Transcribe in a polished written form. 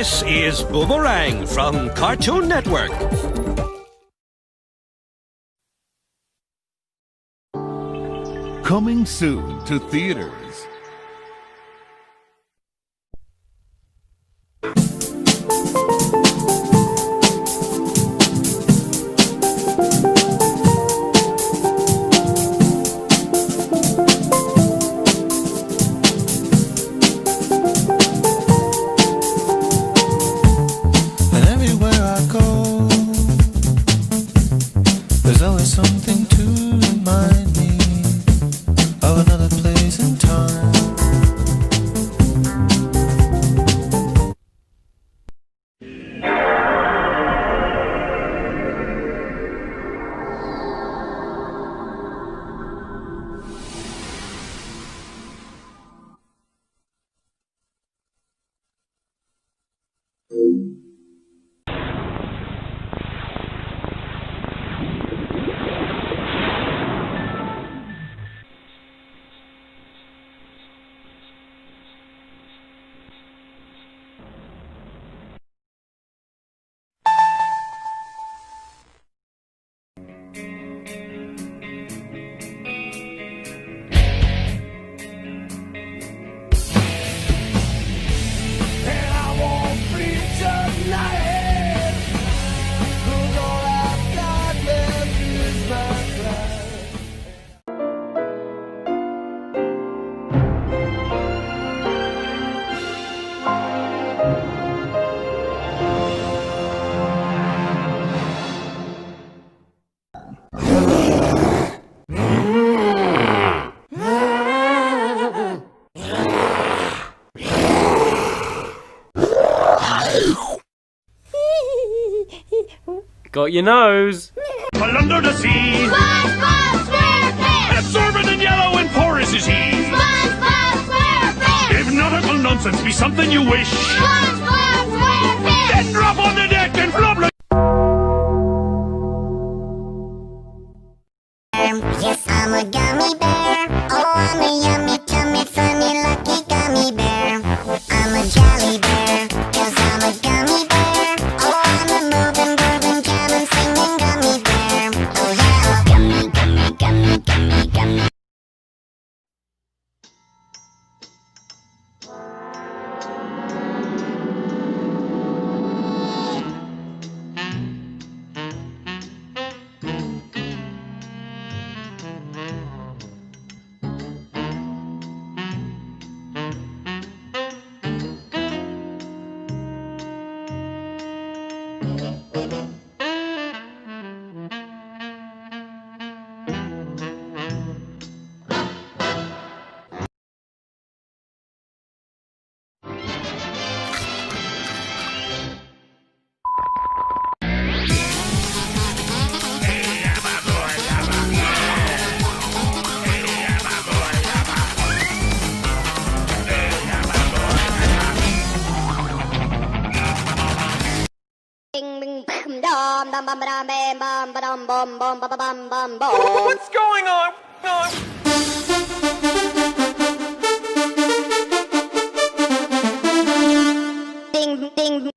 This is Boomerang from Cartoon Network. Coming soon to theaters. And everywhere I go, there's always something to remind me of another place and time. Got your nose. Well, under the sea, SpongeBob SquarePants! absorbent and yellow and porous is he. SpongeBob SquarePants! If nautical nonsense be something you wish, SpongeBob SquarePants! then drop on the deck and flop like... Yes, I'm a gummy bear. Oh, I'm a yummy, tummy, funny, lucky gummy bear. I'm a jolly bear, 'cause I'm a gummy bear. Oh, I'm a moving, grooving, jamming, singing gummy bear. Oh yeah, gummy, gummy, gummy, gummy, gummy. What's going on? Ding, ding.